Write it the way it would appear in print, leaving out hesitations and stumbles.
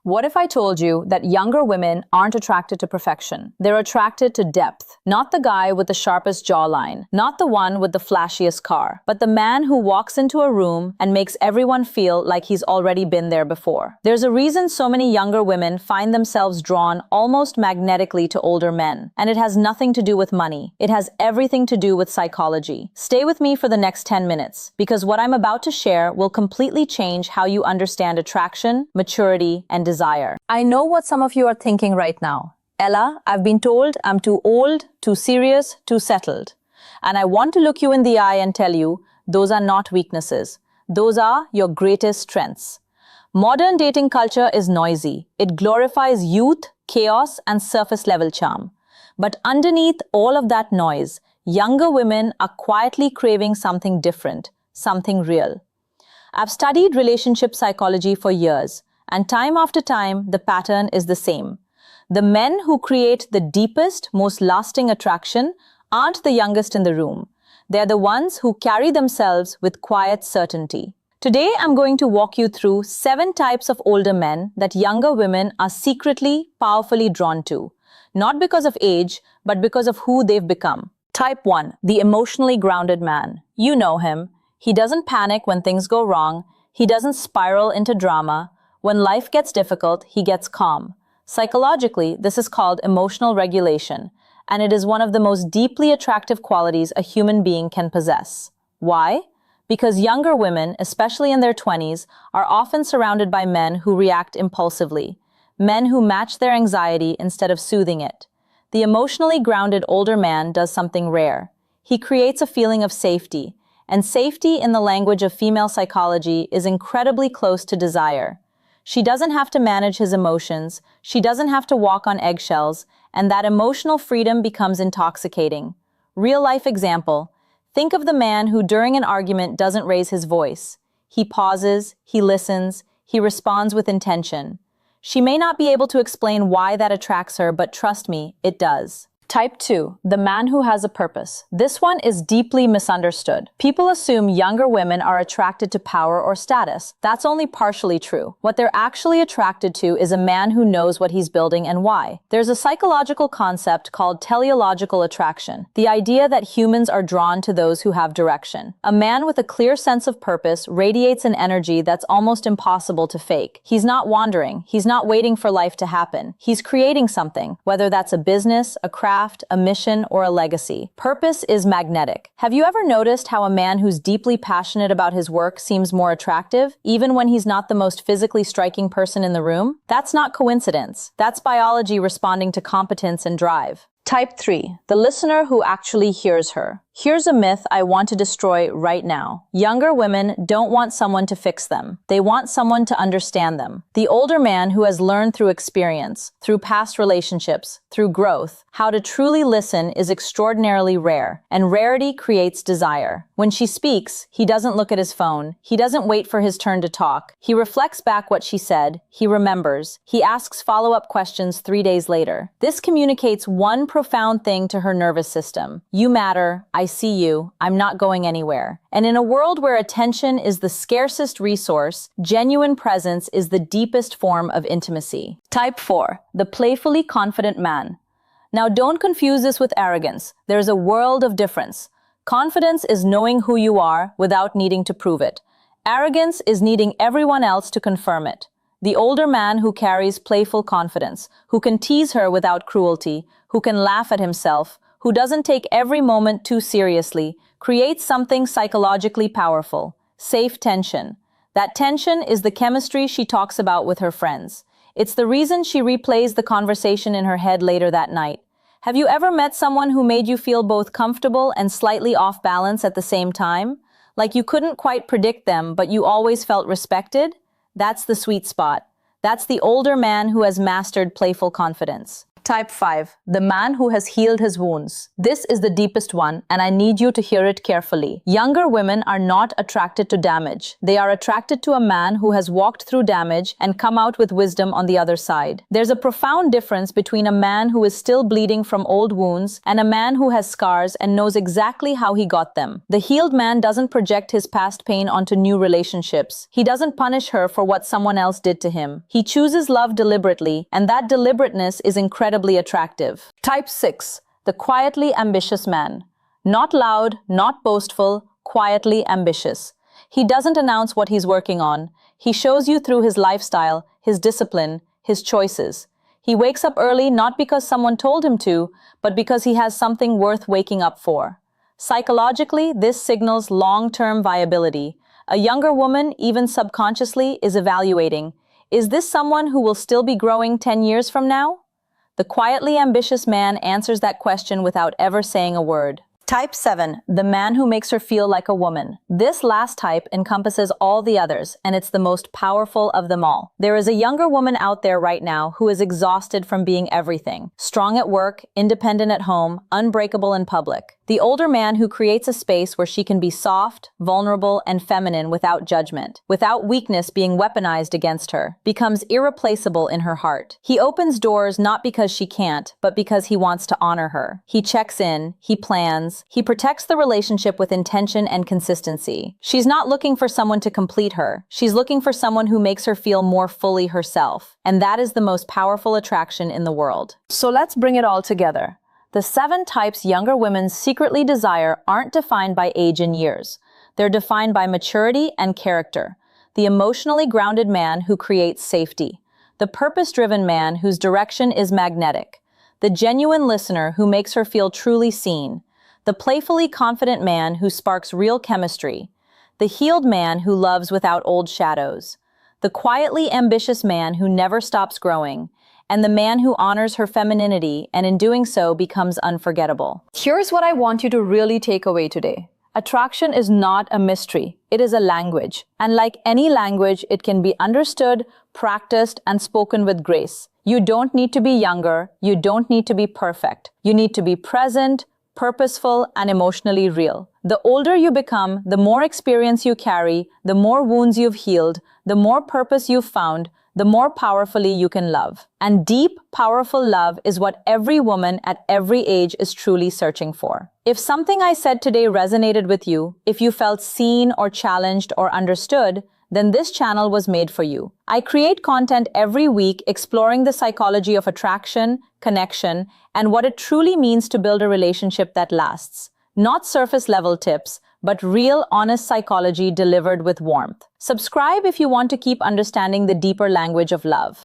What if I told you that younger women aren't attracted to perfection? They're attracted to depth. Not the guy with the sharpest jawline, not the one with the flashiest car, but the man who walks into a room and makes everyone feel like he's already been there before. There's a reason so many younger women find themselves drawn almost magnetically to older men, and it has nothing to do with money. It has everything to do with psychology. Stay with me for the next 10 minutes, because what I'm about to share will completely change how you understand attraction, maturity, and desire. I know what some of you are thinking right now. Ella, I've been told I'm too old, too serious, too settled. And I want to look you in the eye and tell you, those are not weaknesses. Those are your greatest strengths. Modern dating culture is noisy. It glorifies youth, chaos, and surface-level charm. But underneath all of that noise, younger women are quietly craving something different, something real. I've studied relationship psychology for years. And time after time, the pattern is the same. The men who create the deepest, most lasting attraction aren't the youngest in the room. They're the ones who carry themselves with quiet certainty. Today, I'm going to walk you through 7 types of older men that younger women are secretly, powerfully drawn to. Not because of age, but because of who they've become. Type 1, the emotionally grounded man. You know him. He doesn't panic when things go wrong. He doesn't spiral into drama. When life gets difficult, he gets calm. Psychologically, this is called emotional regulation, and it is one of the most deeply attractive qualities a human being can possess. Why? Because younger women, especially in their 20s, are often surrounded by men who react impulsively, men who match their anxiety instead of soothing it. The emotionally grounded older man does something rare. He creates a feeling of safety, and safety in the language of female psychology is incredibly close to desire. She doesn't have to manage his emotions, she doesn't have to walk on eggshells, and that emotional freedom becomes intoxicating. Real-life example. Think of the man who during an argument doesn't raise his voice. He pauses, he listens, he responds with intention. She may not be able to explain why that attracts her, but trust me, it does. Type 2, the man who has a purpose. This one is deeply misunderstood. People assume younger women are attracted to power or status. That's only partially true. What they're actually attracted to is a man who knows what he's building and why. There's a psychological concept called teleological attraction, the idea that humans are drawn to those who have direction. A man with a clear sense of purpose radiates an energy that's almost impossible to fake. He's not wandering. He's not waiting for life to happen. He's creating something, whether that's a business, a craft, a mission, or a legacy. Purpose is magnetic. Have you ever noticed how a man who's deeply passionate about his work seems more attractive, even when he's not the most physically striking person in the room? That's not coincidence. That's biology responding to competence and drive. Type 3, the listener who actually hears her. Here's a myth I want to destroy right now. Younger women don't want someone to fix them. They want someone to understand them. The older man who has learned through experience, through past relationships, through growth, how to truly listen is extraordinarily rare, and rarity creates desire. When she speaks, he doesn't look at his phone. He doesn't wait for his turn to talk. He reflects back what she said. He remembers. He asks follow-up questions 3 days later. This communicates one profound thing to her nervous system. You matter. I see you. I'm not going anywhere. And in a world where attention is the scarcest resource, genuine presence is the deepest form of intimacy. Type 4, the playfully confident man. Now don't confuse this with arrogance. There's a world of difference. Confidence is knowing who you are without needing to prove it. Arrogance is needing everyone else to confirm it. The older man who carries playful confidence, who can tease her without cruelty, who can laugh at himself, who doesn't take every moment too seriously, creates something psychologically powerful: safe tension. That tension is the chemistry she talks about with her friends. It's the reason she replays the conversation in her head later that night. Have you ever met someone who made you feel both comfortable and slightly off balance at the same time? Like you couldn't quite predict them, but you always felt respected? That's the sweet spot. That's the older man who has mastered playful confidence. Type 5. The man who has healed his wounds. This is the deepest one, and I need you to hear it carefully. Younger women are not attracted to damage. They are attracted to a man who has walked through damage and come out with wisdom on the other side. There's a profound difference between a man who is still bleeding from old wounds and a man who has scars and knows exactly how he got them. The healed man doesn't project his past pain onto new relationships. He doesn't punish her for what someone else did to him. He chooses love deliberately, and that deliberateness is incredibly attractive. Type 6. The quietly ambitious man. Not loud, not boastful, quietly ambitious. He doesn't announce what he's working on. He shows you through his lifestyle, his discipline, his choices. He wakes up early not because someone told him to, but because he has something worth waking up for. Psychologically, this signals long-term viability. A younger woman, even subconsciously, is evaluating, is this someone who will still be growing 10 years from now? The quietly ambitious man answers that question without ever saying a word. Type 7. The man who makes her feel like a woman. This last type encompasses all the others, and it's the most powerful of them all. There is a younger woman out there right now who is exhausted from being everything. Strong at work, independent at home, unbreakable in public. The older man who creates a space where she can be soft, vulnerable, and feminine without judgment, without weakness being weaponized against her, becomes irreplaceable in her heart. He opens doors not because she can't, but because he wants to honor her. He checks in, he plans, he protects the relationship with intention and consistency. She's not looking for someone to complete her. She's looking for someone who makes her feel more fully herself. And that is the most powerful attraction in the world. So let's bring it all together. The 7 types younger women secretly desire aren't defined by age and years. They're defined by maturity and character. The emotionally grounded man who creates safety. The purpose-driven man whose direction is magnetic. The genuine listener who makes her feel truly seen. The playfully confident man who sparks real chemistry. The healed man who loves without old shadows. The quietly ambitious man who never stops growing. And the man who honors her femininity and in doing so becomes unforgettable. Here's what I want you to really take away today. Attraction is not a mystery, it is a language. And like any language, it can be understood, practiced, and spoken with grace. You don't need to be younger, you don't need to be perfect. You need to be present, purposeful, and emotionally real. The older you become, the more experience you carry, the more wounds you've healed, the more purpose you've found, the more powerfully you can love. And deep, powerful love is what every woman at every age is truly searching for. If something I said today resonated with you, if you felt seen or challenged or understood, then this channel was made for you. I create content every week exploring the psychology of attraction, connection, and what it truly means to build a relationship that lasts. Not surface-level tips, but real, honest psychology delivered with warmth. Subscribe if you want to keep understanding the deeper language of love.